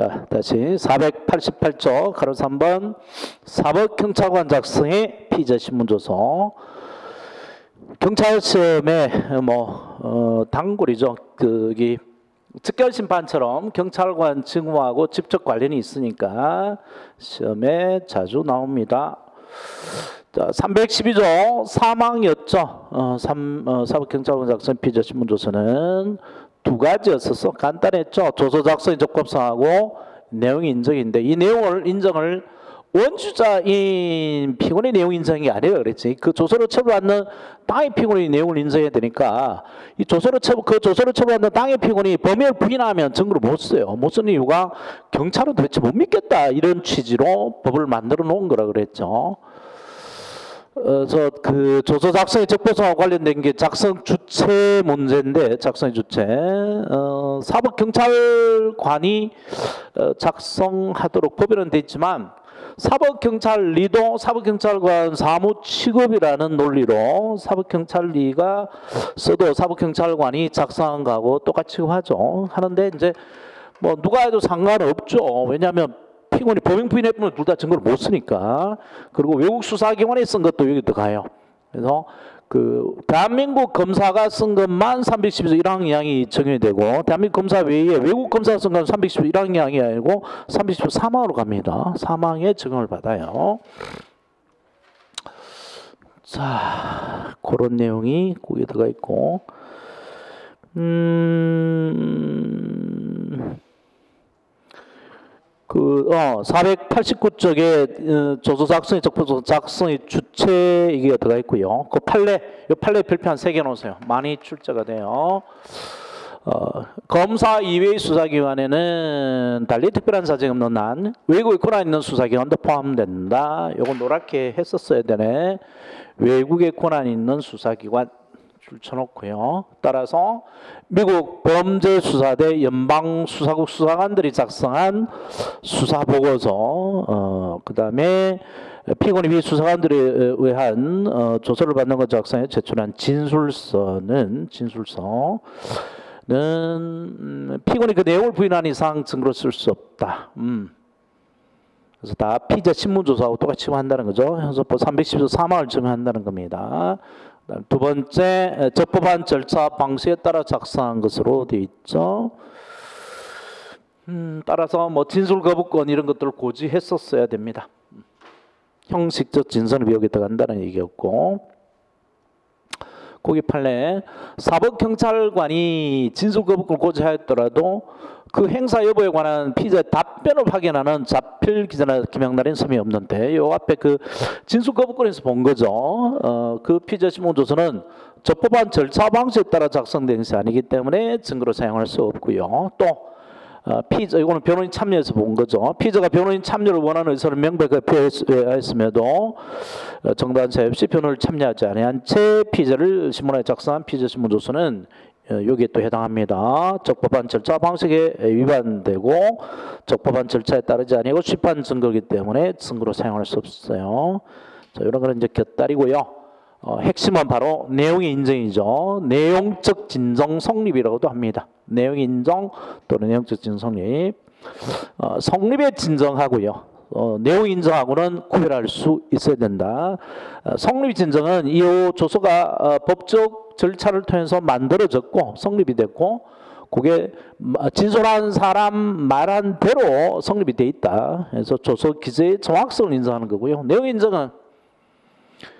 자, 다시 488쪽 가로 3번 사법경찰관 작성의 피의자 신문조서. 경찰 시험에 단골이죠. 그기 즉결심판처럼 경찰관 직무하고 직접 관련이 있으니까 시험에 자주 나옵니다. 자, 312조 사망이었죠. 사법경찰관 작성 피의자 신문조서는 두 가지였어서 간단했죠. 조서 작성이 적법성하고 내용 인정인데 이 내용을 인정을 원주자인 피고인의 내용 인정이 아니라 그랬지. 그 조서를 처벌받는 당의 피고인의 내용을 인정해야 되니까 이 조서를 처벌받는 당의 피고인이 범행을 부인하면 증거를 못 써요. 못 쓰는 이유가 경찰은 도대체 못 믿겠다 이런 취지로 법을 만들어 놓은 거라 그랬죠. 그 조서 작성의 적법성과 관련된 게 작성 주체 문제인데 작성의 주체 사법경찰관이 작성하도록 법에는 돼 있지만 사법경찰리도 사법경찰관 사무 취급이라는 논리로 사법경찰리가 써도 사법경찰관이 작성한 거하고 똑같이 취급하죠. 하는데 이제 뭐 누가 해도 상관없죠. 왜냐하면 피고인이 범행 부인했으면 둘 다 증거를 못 쓰니까. 그리고 외국 수사기관에 쓴 것도 여기 들어가요. 그래서 그 대한민국 검사가 쓴 것만 312조 1항 2항이 적용이 되고 대한민국 검사 외에 외국 검사가 쓴 건 312조 1항 2항이 아니고 312조 3항으로 갑니다. 3항에 적용을 받아요. 자, 그런 내용이 거기에 들어가 있고 489쪽에 조서 작성의 적법조서 작성의 주체 이게 들어가 있고요. 그 판례 별표 한 3개 놓으세요. 많이 출제가 돼요. 검사 이외의 수사기관에는 달리 특별한 사정이 없는 한 외국에 권한 있는 수사기관도 포함된다. 요거 노랗게 했었어야 되네. 외국에 권한 있는 수사기관 줄쳐놓고요. 따라서 미국 범죄수사대 연방수사국 수사관들이 작성한 수사보고서, 그 다음에 피고인이 비수사관들에 의한 조서를 받는 것 작성에 제출한 진술서는 피고인이 그 내용을 부인한 이상 증거로 쓸 수 없다. 그래서 다 피의자 신문조사하고 똑같이 한다는 거죠. 형사법 310조 3항을 적용한다는 겁니다. 두 번째, 적법한 절차 방식에 따라 작성한 것으로 되어 있죠. 따라서 뭐 진술 거부권 이런 것들을 고지했었어야 됩니다. 형식적 진술이 비용에 들어간다는 얘기였고, 거기 판례 사법경찰관이 진술 거부권을 고지하였더라도 그 행사 여부에 관한 피의자의 답변을 확인하는 자필 기재나 기명날인 서명이 없는데 요 앞에 그 진술 거부권에서 본 거죠. 그 피의자 신문조서는 적법한 절차 방식에 따라 작성된 것이 아니기 때문에 증거로 사용할 수 없고요. 또 피의자, 이거는 변호인 참여해서 본 거죠. 피의자가 변호인 참여를 원하는 의사를 명백하게 표했음에도 정당한 사유 없이 변호를 참여하지 아니한 채 피의자를 신문하여 작성한 피의자 신문조서는 여기에 또 해당합니다. 적법한 절차 방식에 위반되고 적법한 절차에 따르지 아니고 시판 증거이기 때문에 증거로 사용할 수 없어요. 자, 이런 거는 이제 곁다리고요. 핵심은 바로 내용의 인정이죠. 내용적 진정 성립이라고도 합니다. 내용 인정 또는 내용적 진정 성립. 성립의 진정하고요. 내용 인정하고는 구별할 수 있어야 된다. 성립 진정은 이후 조서가 법적 절차를 통해서 만들어졌고 성립이 됐고 그게 진술한 사람 말한 대로 성립이 돼 있다. 그래서 조서 기재의 정확성을 인정하는 거고요. 내용 인정은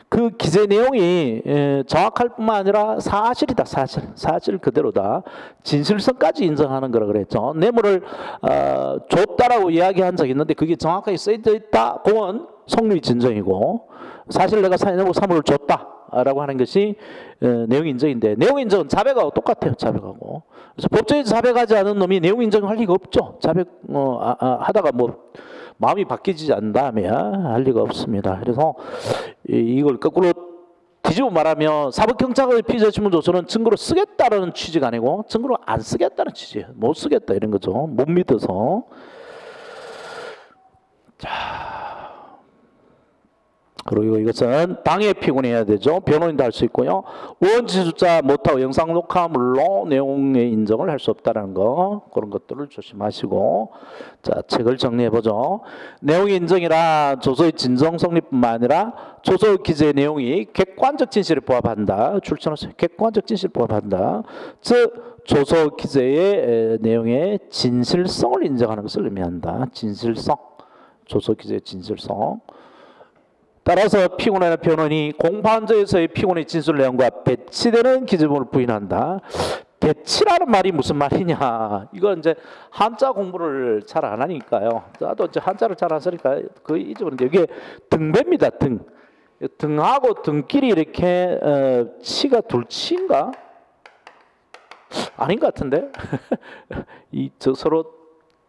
그 기재 내용이 정확할 뿐만 아니라 사실이다. 사실 그대로다. 진실성까지 인정하는 거라 그랬죠. 뇌물을 줬다라고 이야기한 적이 있는데 그게 정확하게 써져 있다. 그건 성립 진정이고 사실 내가 사물을 줬다라고 하는 것이 내용 인정인데 내용 인정은 자백하고 똑같아요. 자백하고. 그래서 법정에서 자백하지 않은 놈이 내용 인정할 리가 없죠. 자백 하다가 뭐 마음이 바뀌지 않는다면 할 리가 없습니다. 그래서 이걸 거꾸로 뒤집어 말하면 사법경찰관의 피의자 신문조서는 증거로 쓰겠다는 취지가 아니고 증거로 안 쓰겠다는 취지예요. 못 쓰겠다 이런 거죠. 못 믿어서. 자, 그리고 이것은 당해 피고인해야 되죠. 변호인도 할 수 있고요. 원지수자 못하고 영상 녹화물로 내용의 인정을 할 수 없다는 거, 그런 것들을 조심하시고. 자, 책을 정리해 보죠. 내용의 인정이라 조서의 진정 성립뿐만 아니라 조서 기재의 내용이 객관적 진실에 부합한다. 출처는 객관적 진실에 부합한다. 즉 조서 기재의 내용의 진실성을 인정하는 것을 의미한다. 진실성. 조서 기재의 진실성. 따라서 피고인이나 변호인이 공판조에서의 피고인의 진술 내용과 배치되는 기재부분을 부인한다. 배치라는 말이 무슨 말이냐? 이건 이제 한자 공부를 잘 안 하니까요. 나도 이제 한자를 잘 안 쓰니까 거의 잊어버렸는데 이게 등배입니다. 등. 등하고 등끼리 이렇게 치가 둘치인가? 아닌 것 같은데. 저 서로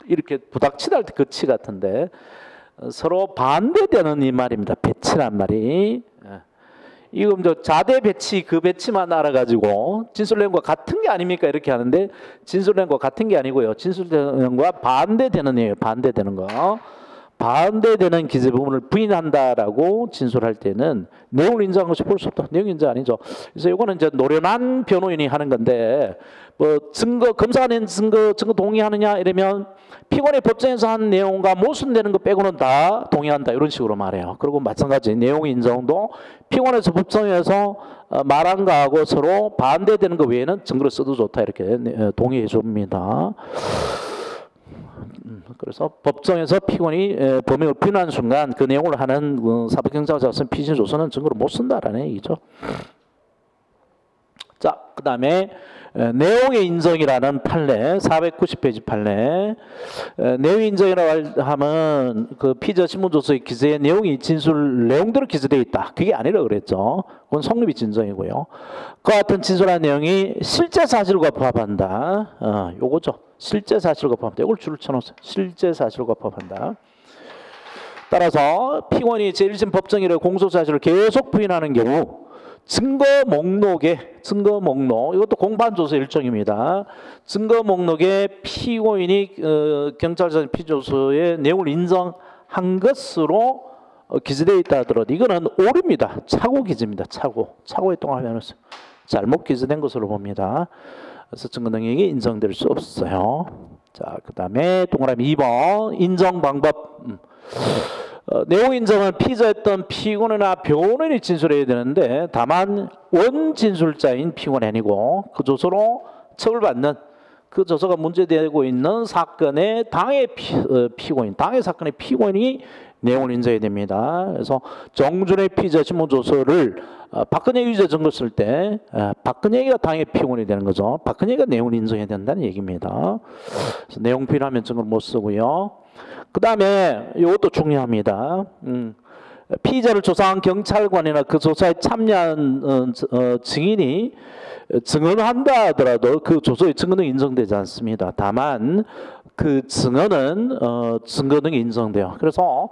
이렇게 부닥치다 할 때 그 치 같은데. 서로 반대되는 이 말입니다. 배치란 말이. 이거 자대 배치 그 배치만 알아가지고 진술 내용과 같은 게 아닙니까? 이렇게 하는데 진술 내용과 같은 게 아니고요. 진술 내용과 반대되는 내용, 반대되는 거. 반대되는 기재 부분을 부인한다라고 진술할 때는 내용을 인정한 것이 볼 수 없다. 내용 인정 아니죠. 그래서 이거는 이제 노련한 변호인이 하는 건데 뭐 증거 검사가 낸 증거 동의하느냐 이러면 피고인의 법정에서 한 내용과 모순되는 거 빼고는 다 동의한다 이런 식으로 말해요. 그리고 마찬가지 내용 인정도 피고인에서 법정에서 말한 거하고 서로 반대되는 거 외에는 증거를 써도 좋다 이렇게 동의해 줍니다. 그래서 법정에서 피고인이 범행을 부인하는 순간 그 내용을 하는 사법경찰서가 쓴 피신 조서는 증거를 못 쓴다라는 얘기죠. 자, 그 다음에 내용의 인정이라는 판례 490페이지 판례. 내용의 인정이라고 하면 그 피의자 신문조서의 기재의 내용이 진술 내용대로 기재되어 있다. 그게 아니라 그랬죠. 그건 성립이 진정이고요. 그와 같은 진술한 내용이 실제 사실과 부합한다. 요거죠. 실제 사실과 부합한다. 이걸 줄을 쳐놓으세요. 실제 사실과 부합한다. 따라서 피고인이 제1심 법정일의 공소사실을 계속 부인하는 경우 증거 목록 이것도 공판조서 일종입니다. 증거 목록에 피고인이 경찰서 피조서의 내용을 인정한 것으로 기재되어 있다 하더라도 이거는 오류입니다. 착오 기재입니다. 착오에 동하면서 잘못 기재된 것으로 봅니다. 그래서 증거 능력이 인정될 수 없어요. 자, 그 다음에 동그라미 2번 인정 방법. 내용 인정은 피의자였던 피고인이나 변호인이 진술해야 되는데 다만 원진술자인 피고인이 아니고 그 조서로 처벌받는 그 조서가 문제되고 있는 사건의 당의 피고인, 당의 사건의 피고인이 내용을 인정해야 됩니다. 그래서 정준의 피의자 신문 조서를 박근혜 유죄 증거 쓸 때 박근혜가 당의 피고인이 되는 거죠. 박근혜가 내용을 인정해야 된다는 얘기입니다. 그래서 내용 부인하면 증거를 못 쓰고요. 그 다음에 이것도 중요합니다. 피의자를 조사한 경찰관이나 그 조사에 참여한 증인이 증언한다 하더라도 그 조서의 증거 등이 인정되지 않습니다. 다만 그 증언은 증거 등이 인정돼요. 그래서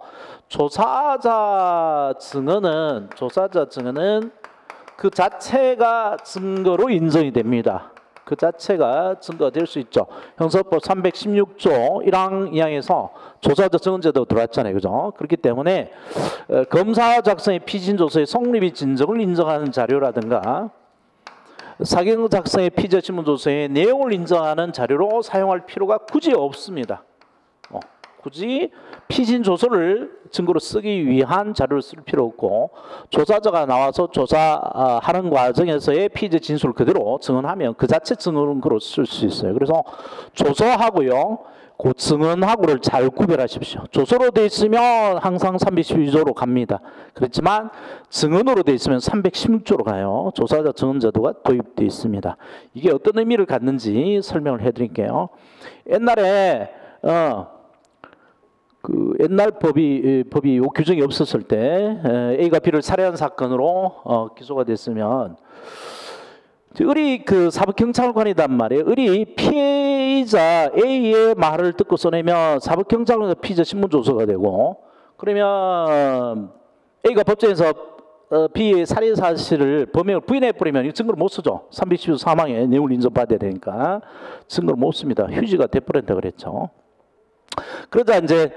조사자 증언은 그 자체가 증거로 인정이 됩니다. 그 자체가 증거가 될 수 있죠. 형사법 316조 1항 2항에서 조사자 증언제도 들어왔잖아요. 그죠? 그렇기 때문에 검사 작성의 피신조서의 성립이 진정을 인정하는 자료라든가 사경 작성의 피의자 신문조서의 내용을 인정하는 자료로 사용할 필요가 굳이 없습니다. 굳이 피신조서를 증거로 쓰기 위한 자료를 쓸 필요 없고 조사자가 나와서 조사하는 과정에서의 피의자 진술을 그대로 증언하면 그 자체 증언으로 쓸 수 있어요. 그래서 조서하고요. 그 증언하고를 잘 구별하십시오. 조서로 돼 있으면 항상 312조로 갑니다. 그렇지만 증언으로 돼 있으면 316조로 가요. 조사자 증언제도가 도입되어 있습니다. 이게 어떤 의미를 갖는지 설명을 해드릴게요. 옛날에 그 옛날 법이 요 규정이 없었을 때 A가 B를 살해한 사건으로 기소가 됐으면 을이 그 사법경찰관이단 말이에요. 을이 피해자 A의 말을 듣고 써내면 사법경찰관에서 피의자 신문조서가 되고 그러면 A가 법정에서 B의 살해 사실을 범행을 부인해버리면 이 증거를 못 쓰죠. 312조 사망의 내용을 인정받아야 되니까 증거를 못 씁니다. 휴지가 돼버린다 그랬죠. 그러자 이제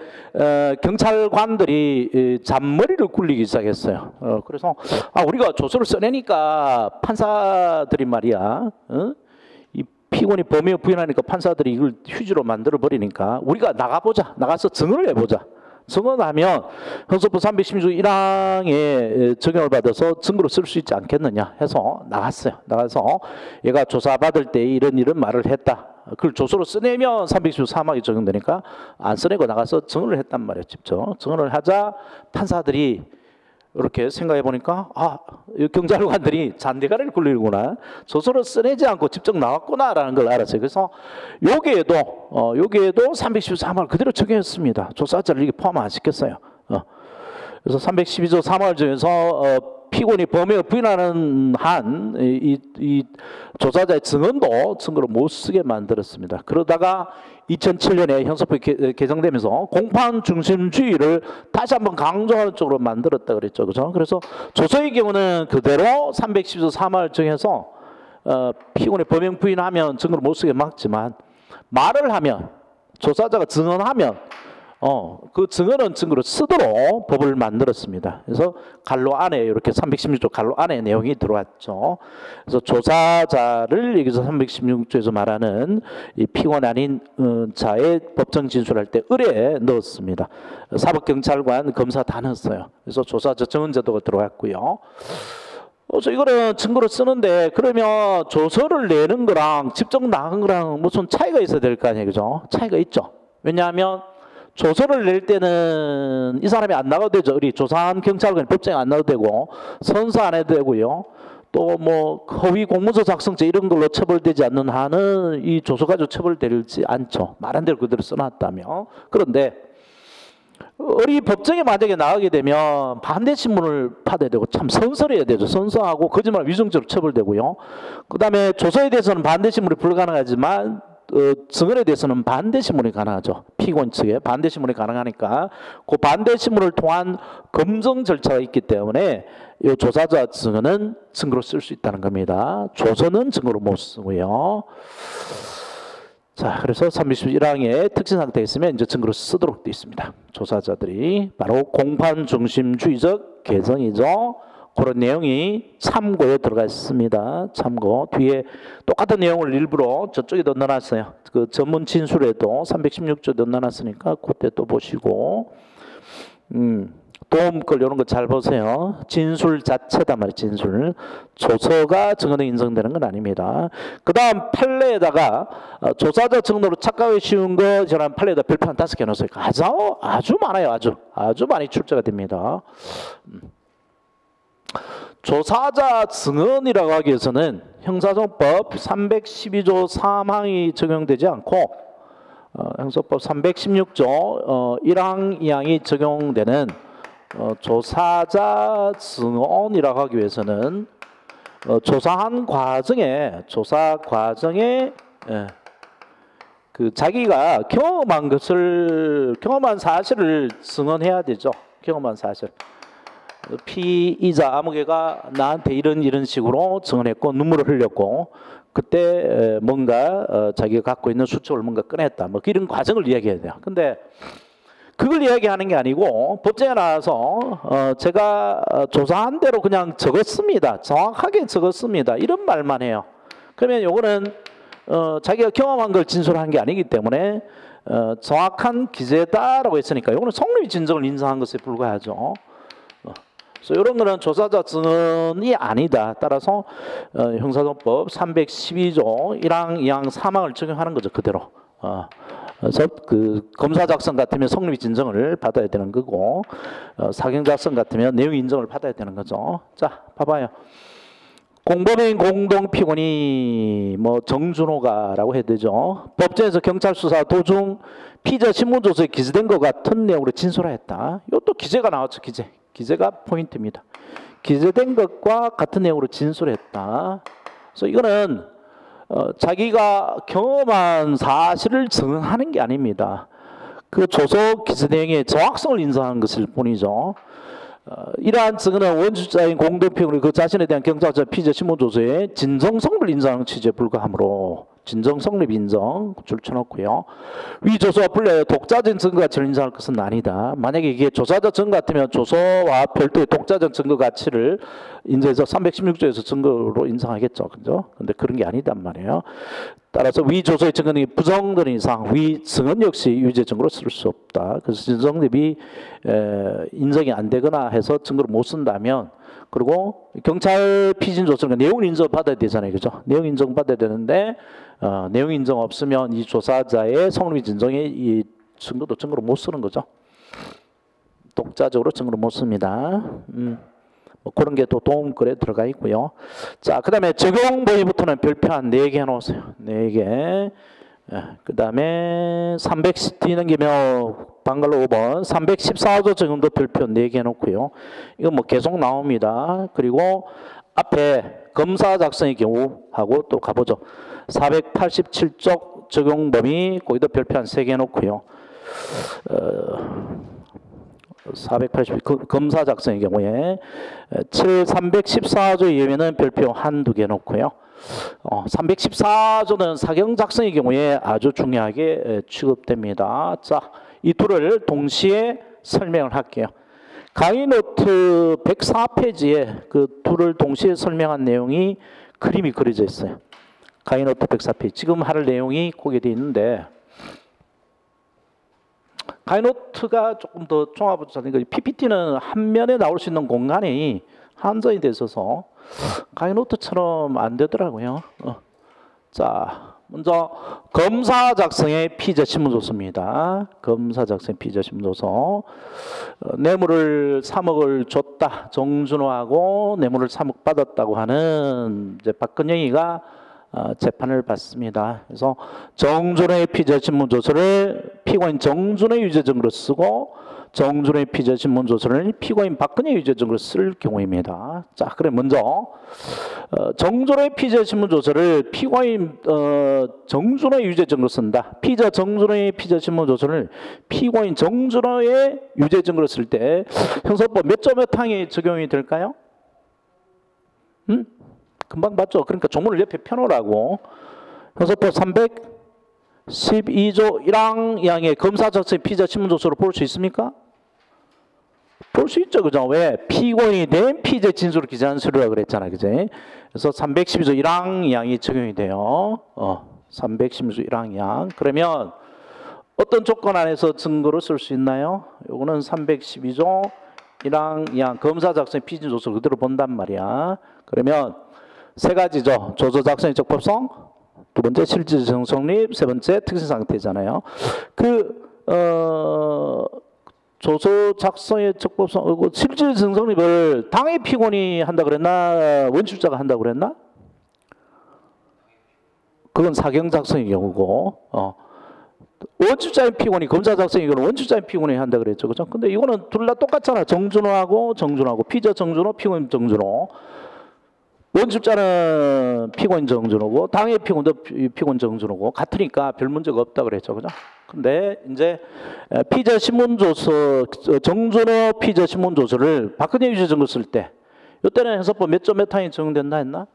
경찰관들이 잔머리를 굴리기 시작했어요. 그래서 우리가 조서를 써내니까 판사들이 말이야, 이 피고인이 범행을 부인하니까 판사들이 이걸 휴지로 만들어 버리니까 우리가 나가보자, 나가서 증언을 해보자. 증언하면 형사법 316조 1항에 적용을 받아서 증거로 쓸 수 있지 않겠느냐 해서 나갔어요. 나가서 얘가 조사받을 때 이런 말을 했다. 그걸 조서로 써내면 316조 3항이 적용되니까 안 써내고 나가서 증언을 했단 말이에요. 직접 증언을 하자 판사들이 이렇게 생각해 보니까 경찰관들이 잔대가리를 굴리구나, 조서를 써내지 않고 직접 나왔구나라는 걸 알았어요. 그래서 여기에도 312조 3항을 그대로 적용했습니다. 조사자를 이게 포함 안 시켰어요. 그래서 312조 3항을 적용해서 피고인이 범행을 부인하는 한 이 조사자의 증언도 증거로 못 쓰게 만들었습니다. 그러다가 2007년에 형사법이 개정되면서 공판 중심주의를 다시 한번 강조하는 쪽으로 만들었다 그랬죠, 그죠? 그래서 조서의 경우는 그대로 312조 3항을 정해서 피고인이 범행 부인하면 증거로 못 쓰게 막지만 말을 하면, 조사자가 증언하면 그 증언은 증거로 쓰도록 법을 만들었습니다. 그래서 간로 안에 이렇게 316조 간로 안에 내용이 들어왔죠. 그래서 조사자를 여기서 316조에서 말하는 이 피고인 아닌 자의 법정 진술할 때 을에 넣었습니다. 사법경찰관, 검사 다 넣었어요. 그래서 조사자 증언제도가 들어왔고요. 그래서 이거는 증거로 쓰는데 그러면 조서를 내는 거랑 직접 나간 거랑 무슨 차이가 있어야 될 거 아니에요, 그죠? 차이가 있죠. 왜냐하면 조서를 낼 때는 이 사람이 안 나가도 되죠. 우리 조사한 경찰관이 법정에 안 나가도 되고 선서 안 해도 되고요. 또 뭐 허위 공문서 작성죄 이런 걸로 처벌되지 않는 한은 이 조서 가지고 처벌되지 않죠. 말한 대로 그대로 써놨다며. 그런데 우리 법정에 만약에 나가게 되면 반대 신문을 받아야 되고 참 선서해야 되죠. 선서하고 거짓말 위증죄로 처벌되고요. 그 다음에 조서에 대해서는 반대 신문이 불가능하지만 증언에 대해서는 반대 신문이 가능하죠. 피고인 측에 반대 신문이 가능하니까 그 반대 신문을 통한 검증 절차가 있기 때문에 이 조사자 증언은 증거로 쓸 수 있다는 겁니다. 조서는 증거로 못 쓰고요. 자, 그래서 321항의 특징 상태에 있으면 이제 증거로 쓰도록 되어 있습니다. 조사자들이 바로 공판 중심주의적 개성이죠. 그런 내용이 참고에 들어가 있습니다. 참고 뒤에 똑같은 내용을 일부러 저쪽에도 넣어놨어요. 그 전문 진술에도 316조도 넣어놨으니까 그때 또 보시고 도움글 이런 거 잘 보세요. 진술 자체다 말이에요. 진술. 조서가 증언에 인정되는 건 아닙니다. 그 다음 판례에다가 조사자 증언으로 착각하기 쉬운 거 저는 판례에다 별판 5개 넣었어요. 아주 많아요. 아주 많이 출제가 됩니다. 조사자 증언이라고 하기 위해서는 형사소송법 312조 3항이 적용되지 않고 형사법 316조 1항 2항이 적용되는 조사자 증언이라고 하기 위해서는 조사한 과정에 그 자기가 경험한 사실을 증언해야 되죠. 경험한 사실. 피의자 아무개가 나한테 이런 식으로 증언했고 눈물을 흘렸고 그때 뭔가 자기가 갖고 있는 수첩을 뭔가 꺼냈다, 뭐 이런 과정을 이야기해야 돼요. 근데 그걸 이야기하는 게 아니고 법정에 나와서 제가 조사한 대로 그냥 적었습니다, 정확하게 적었습니다, 이런 말만 해요. 그러면 요거는 자기가 경험한 걸 진술한 게 아니기 때문에 정확한 기재다라고 했으니까 요거는 성립 진정을 인정한 것에 불과하죠. 그래서 이런 거는 조사자 증언이 아니다. 따라서 형사소송법 312조 1항, 2항, 3항을 적용하는 거죠. 그대로. 그래서 그 검사 작성 같으면 성립 진정을 받아야 되는 거고 사경 작성 같으면 내용 인정을 받아야 되는 거죠. 자, 봐봐요. 공범인 공동 피고인이 뭐 정준호가라고 해야 되죠. 법정에서 경찰 수사 도중 피의자 신문조서에 기재된 것 같은 내용으로 진술하였다. 이것도 기재가 나왔죠. 기재가 포인트입니다. 기재된 것과 같은 내용으로 진술했다. 그래서 이거는 자기가 경험한 사실을 증언하는 게 아닙니다. 그 조서 기재 내용의 정확성을 인정하는 것일 뿐이죠. 이러한 증언은 원주자인 공동피고인이 그 자신에 대한 경찰자 피의자 신문조서의 진정성을 인정하는 취지에 불과하므로 진정 성립 인정 줄쳐놓고요. 위 조서와 분리하여 독자적 증거 가치를 인정할 것은 아니다. 만약에 이게 조사적 증거 같으면 조서와 별도의 독자적 증거 가치를 인정해서 316조에서 증거로 인정하겠죠. 그죠? 근데 그런 게 아니단 말이에요. 따라서 위 조서의 증거는 부정된 이상 위 증언 역시 유죄 증거로 쓸 수 없다. 그래서 진성립이 인정이 안 되거나 해서 증거를 못 쓴다면, 그리고 경찰 피진 조서는 내용 인정 받아야 되잖아요, 그죠? 내용 인정 받아야 되는데 내용 인정 없으면 이 조사자의 성립 진정에 이 증거도 증거로 못 쓰는 거죠. 독자적으로 증거로 못 씁니다. 뭐 그런 게 또 도움글에 들어가 있고요. 자, 그 다음에 적용 범위부터는 별표 한 4개 해놓으세요. 4개. 그 다음에 310 뒤넘기면 방갈로 5번 314조 적용도 별표 4개 해놓고요. 이건 뭐 계속 나옵니다. 그리고 앞에 검사 작성의 경우하고 또 가보죠. 487조 적용 범위 거기도 별표 한 3개 해놓고요. 480 검사 작성의 경우에 314조에 의하면 별표 한두 개 놓고요. 314조는 사경 작성의 경우에 아주 중요하게 취급됩니다. 자, 이 둘을 동시에 설명을 할게요. 강의 노트 104페이지에 그 둘을 동시에 설명한 내용이 그림이 그려져 있어요. 강의 노트 104페이지. 지금 할 내용이 거기에 되어 있는데, 강의노트가 조금 더 종합을 하니까 PPT는 한 면에 나올 수 있는 공간이 한정이 돼 있어서 강의노트처럼 안 되더라고요. 자, 먼저 검사 작성의 피의자 신문조서입니다. 검사 작성의 피의자 신문조서. 뇌물을 3억을 줬다. 정준호하고 뇌물을 3억 받았다고 하는 이제 박근영이가 재판을 받습니다. 그래서 정준호의 피의자 신문조서를 피고인 정준호의 유죄 증거로 쓰고 정준호의 피의자 신문조서를 피고인 박근혜의 유죄 증거로 쓸 경우입니다. 자, 그래 먼저 정준호의 피의자 신문조서를 피고인 정준호의 유죄 증거로 쓴다. 피의자 정준호의 피의자 신문조서를 피고인 정준호의 유죄 증거로 쓸 때 형사법 몇 조 몇 항이 적용이 될까요? 금방 봤죠? 그러니까 조문을 옆에 펴놓으라고. 형사법 312조 1항 2항의 검사 작성의 피의자 신문조서를 볼 수 있습니까? 볼 수 있죠. 그죠? 왜? 피고인이 된 피의자 진술을 기재한 서류라 그랬잖아. 그지? 그래서 312조 1항 2항이 적용이 돼요. 312조 1항 2항. 그러면 어떤 조건 안에서 증거를 쓸 수 있나요? 요거는 312조 1항 2항 검사 작성의 피의자 진술을 그대로 본단 말이야. 그러면 세 가지죠. 조서 작성의 적법성, 두 번째 실질적 성립, 세 번째 특수 상태잖아요. 조서 작성의 적법성, 실질적 성립을 당의 피고인이 한다 그랬나, 원출자가 한다 그랬나? 그건 사경 작성의 경우고, 원출자의 피고인이 검사 작성의 경우는 원출자의 피고인이 한다 그랬죠, 그죠? 근데 이거는 둘 다 똑같잖아. 정준호하고 피의자 정준호, 피고인 정준호. 원출자는 피고인 정준호고 당의 피고인도 피고인 정준호고 같으니까 별 문제가 없다 그랬죠, 그죠? 근데 이제 피의자 신문조서 정준호 피의자 신문조서를 박근혜 유죄 증거 쓸 때 이때는 형사법 몇 조 몇 항이 적용된다 했나?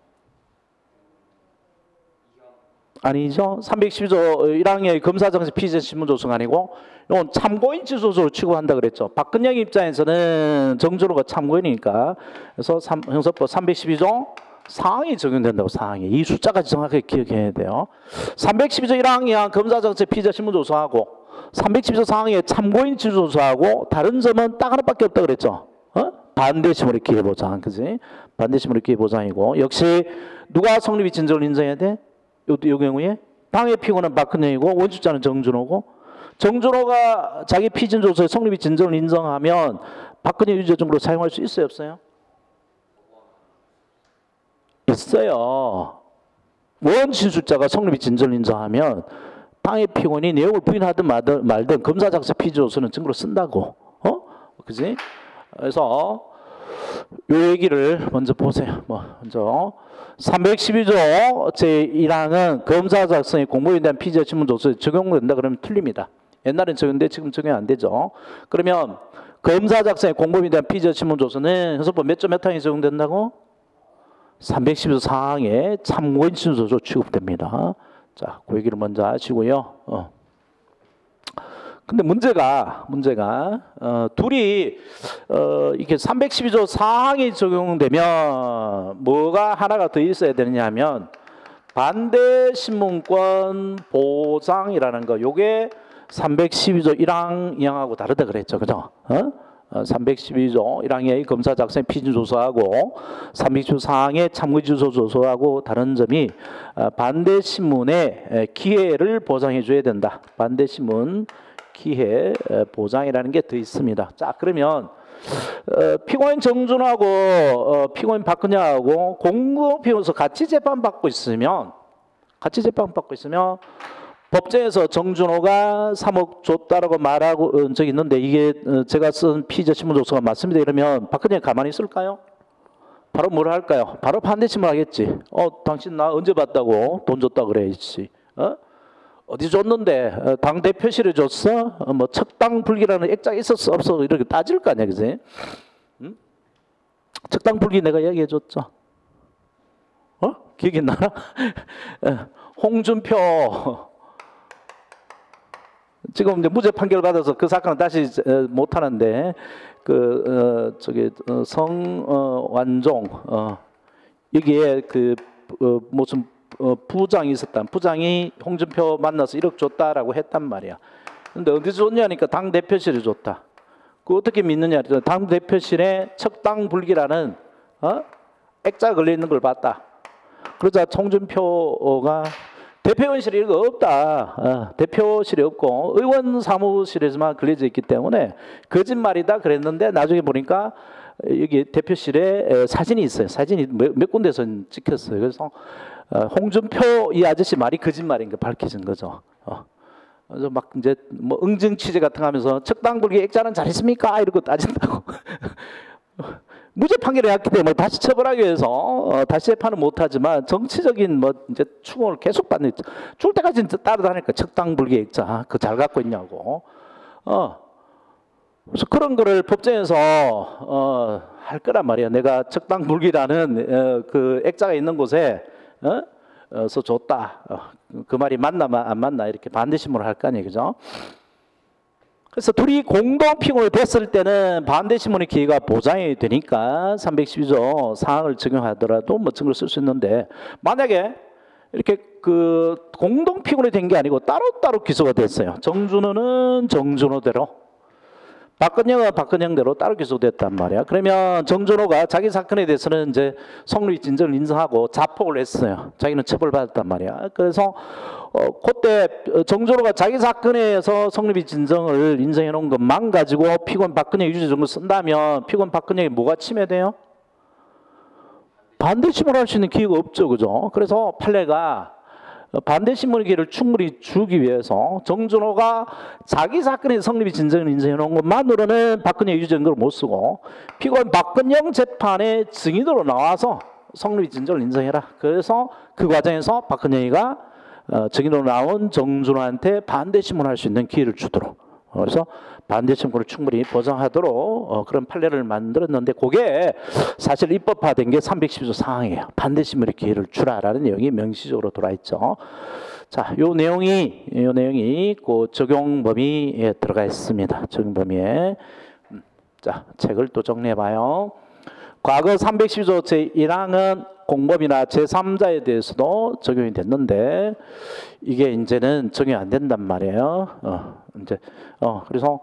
아니죠. 312조 1항의 검사 작성 피의자 신문조서가 아니고 이건 참고인 지조서로 취급한다 그랬죠. 박근혜 입장에서는 정준호가 참고인이니까 그래서 형사법 312조 사항이 적용된다고. 사항이 이 숫자까지 정확하게 기억해야 돼요. 312조 1항 2항 검사 작성 피의자 신문조서하고 312조 사항의 참고인 지조서하고 다른 점은 딱 하나밖에 없다 그랬죠. 반대시물의 기회보장, 그지? 반대시물의 기회보장이고 역시 누가 성립이 진정을 인정해야 돼? 이 경우에 당의 피고는 박근혜이고 원출자는 정준호고 정준호가 자기 피진조서의 성립이 진정을 인정하면 박근혜 유죄 증거로 사용할 수 있어요, 없어요? 있어요. 원진술자가 성립이 진정을 인정하면 당의 피고인이 내용을 부인하든 말든 검사 작성 피의자로서는 증거로 쓴다고. 그지? 그래서 이 얘기를 먼저 보세요. 먼저 312조 제1항은 검사 작성의 공모에 대한 피의자 신문조서에 적용된다 그러면 틀립니다. 옛날엔 적용돼 지금 적용 안 되죠. 그러면 검사 작성의 공모에 대한 피의자 신문조서는 형사법 몇 조 몇 항이 적용된다고? 312조 사항에 참고인 신문조서 취급됩니다. 자, 그 얘기를 먼저 하시고요. 근데 문제가 둘이 이게 312조 사항이 적용되면 뭐가 하나가 더 있어야 되느냐면 반대 신문권 보장이라는 거, 요게 312조 1항 2항하고 다르다 그랬죠, 그죠? 312조 1항의 검사 작성 피진 조서하고 312조 사항의 참고 주소 조서하고 다른 점이 반대 신문의 기회를 보장해 줘야 된다. 반대 신문 기회 보장이라는 게 더 있습니다. 자, 그러면 피고인 정준하고 피고인 박근혜하고 공고 피고서 같이 재판받고 있으면 법정에서 정준호가 3억 줬다라고 말하고 적이 있는데 이게 제가 쓴 피의자 신문 조서가 맞습니다. 이러면 박근혜 가만히 있을까요? 바로 뭘 할까요? 바로 반대 신문하겠지. 당신 나 언제 봤다고 돈 줬다 그래야지. 어디 줬는데 당 대표실에 줬어? 뭐 척당불기라는 액자가 있었어 없어? 이렇게 따질 거 아니야, 그지? 응? 척당불기 내가 얘기해 줬죠. 기억이 나나? 홍준표 지금 이제 무죄 판결 받아서 그 사건은 다시 못 하는데 성완종 여기에 무슨 부장이 있었다. 부장이 홍준표 만나서 1억 줬다라고 했단 말이야. 근데 어디서 줬냐니까 당 대표실에 줬다. 그 어떻게 믿느냐? 당 대표실에 척당불기라는 액자 걸려 있는 걸 봤다. 그러자 홍준표가 대표원실에 이거 없다. 대표실에 없고 의원 사무실에서만 걸려져 있기 때문에 거짓말이다 그랬는데 나중에 보니까 여기 대표실에 사진이 있어요. 사진이 몇 군데서 찍혔어요. 그래서 홍준표 이 아저씨 말이 거짓말인 게 밝혀진 거죠. 그래서 막 이제 뭐 응징 취재 같은 거 하면서 척당불기 액자는 잘했습니까? 이러고 따진다고. 무죄 판결을 했기 때문에 다시 처벌하기 위해서 다시 재판은 못하지만 정치적인 뭐 이제 추궁을 계속 받는, 죽을 때까지 따라다니까 척당불기 액자 그거 잘 갖고 있냐고. 그래서 그런 거를 법정에서 할 거란 말이야. 내가 척당불기라는 그 액자가 있는 곳에 서 줬다. 그 말이 맞나 안 맞나 이렇게 반대 신문을 할 거 아니에요, 그죠? 그래서 둘이 공동 피고가 됐을 때는 반대 신문의 기회가 보장이 되니까 312조 사항을 적용하더라도 뭐 증거를 쓸 수 있는데, 만약에 이렇게 그 공동 피고가 된 게 아니고 따로따로 기소가 됐어요. 정준호는 정준호대로, 박근혜가 박근혜대로 따로 기소됐단 말이야. 그러면 정준호가 자기 사건에 대해서는 이제 성립 진정을 인정하고 자폭을 했어요. 자기는 처벌받았단 말이야. 그래서 그때 정준호가 자기 사건에서 성립 진정을 인정해 놓은 것만 가지고 피고인 박근혜 유죄 정도 쓴다면 피고인 박근혜에 뭐가 침해돼요? 반대 신문할 수 있는 기회가 없죠, 그죠? 그래서 판례가 반대 신문의 기회를 충분히 주기 위해서 정준호가 자기 사건의 성립이 진정을 인정해 놓은 것만으로는 박근혜 유죄 증거를 못 쓰고 피고인 박근영 재판의 증인으로 나와서 성립이 진정을 인정해라. 그래서 그 과정에서 박근영이가 증인으로 나온 정준호한테 반대 신문할 수 있는 기회를 주도록, 그래서 반대 신문을 충분히 보장하도록 그런 판례를 만들었는데, 그게 사실 입법화된 게 312조 사항이에요. 반대 신문의 기회를 주라라는 내용이 명시적으로 들어와 있죠. 자, 요 내용이 그 적용 범위에 들어가 있습니다. 적용 범위에. 자, 책을 또 정리해 봐요. 과거 312조 제1항은 공범이나 제3자에 대해서도 적용이 됐는데 이게 이제는 적용이 안 된단 말이에요. 그래서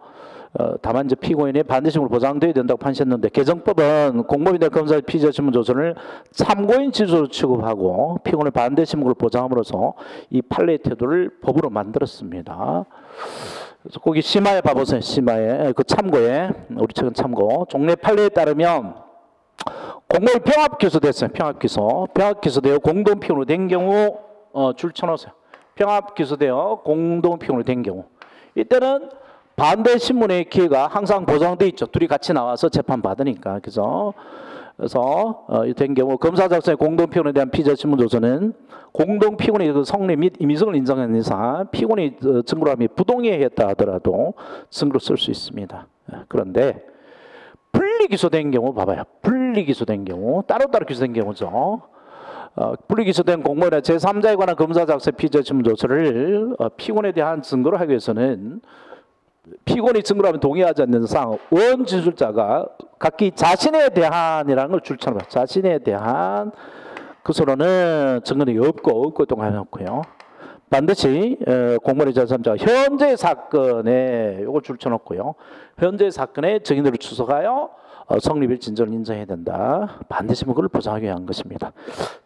다만 이제 피고인의 반대심으로 보장돼야 된다고 판시했는데, 개정법은 공범이나 검사의 피의자 신문 조서를 참고인 지수로 취급하고 피고인의 반대심으로 보장함으로써 이 판례의 태도를 법으로 만들었습니다. 그래서 거기 심화에 봐보세요. 심화에 그 참고에, 우리 책은 참고. 종래 판례에 따르면 공범이 평합기소됐어요. 평합기소되어 공동피고로 된 경우 줄 쳐놓으세요. 평합기소되어 공동피고로 된 경우, 이때는 반대 신문의 기회가 항상 보장돼 있죠. 둘이 같이 나와서 재판 받으니까, 그죠? 그래서 된 경우 검사 작성의 공동피고에 대한 피의자 신문 조서는 공동피고의 그 성립 및 임의성을 인정하는 이상 피고인이 증거로 하면 부동의했다 하더라도 증거로 쓸 수 있습니다. 그런데 분리 기소된 경우 봐봐요. 분리 기소된 경우, 따로따로 기소된 경우죠. 불리기소된 공무원이나 제3자에 관한 검사 작성 피의자 신문 조서를 피고인에 대한 증거를 하기 위해서는 피고인이 증거를 하면 동의하지 않는 사항 원 진술자가 각기 자신에 대한이라는 걸 줄쳐놔요. 자신에 대한 그서로는 증거는 없고 동의해놓고요. 반드시 공무원의 제3자가 현재 사건에 이걸 줄쳐놓고요. 현재 사건의 증인들을 추석하여 성립일 진전을 인정해야 된다. 반드시 그걸 보장하기 위한 것입니다.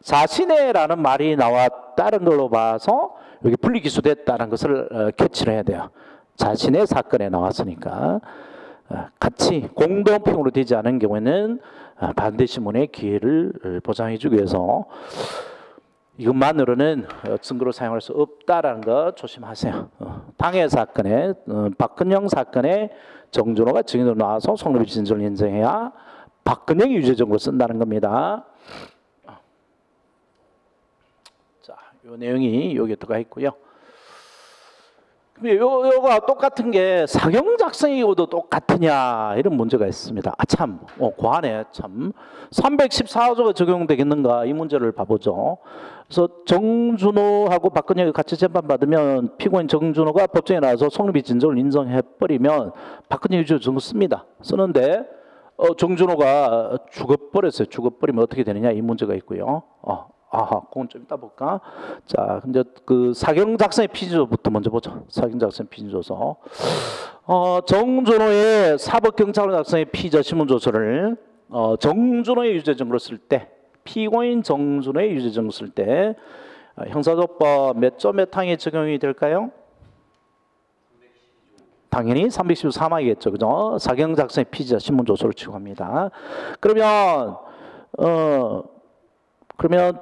자신의라는 말이 나왔다는 걸로 봐서 여기 분리기소됐다는 것을 캐치를 해야 돼요. 자신의 사건에 나왔으니까 같이 공동피고로 되지 않은 경우에는 반드시 문의 기회를 보장해 주기 위해서 이것만으로는 증거로 사용할 수 없다라는 거 조심하세요. 당해 사건에 박근영 사건에 정준호가 증인으로 나와서 성립 진술을 인정해야 박근영이 유죄 증거로 쓴다는 겁니다. 자, 요 내용이 여기 들어가 있고요. 요거가 똑같은 게 사경 작성이고도 똑같으냐 이런 문제가 있습니다. 참, 고하네 참. 314조가 적용되겠는가 이 문제를 봐보죠. 그래서 정준호하고 박근영이 같이 재판받으면 피고인 정준호가 법정에 나와서 성립이 진정을 인정해버리면 박근영이 유죄 증거 씁니다. 쓰는데 정준호가 죽어버렸어요. 죽어버리면 어떻게 되느냐 이 문제가 있고요. 그건 좀 이따 볼까? 자, 이제 그 사경 작성의 피의조부터 먼저 보죠. 사경 작성 피의조서. 정준호의 사법경찰로 작성의 피의자 신문조서를 정준호의 유죄 증거로 쓸 때, 피고인 정준호의 유죄 증거 쓸 때 형사소법 몇 조 몇 항에 적용이 될까요? 당연히 314항이겠죠, 그죠? 사경 작성의 피의자 신문조서를 취급합니다. 그러면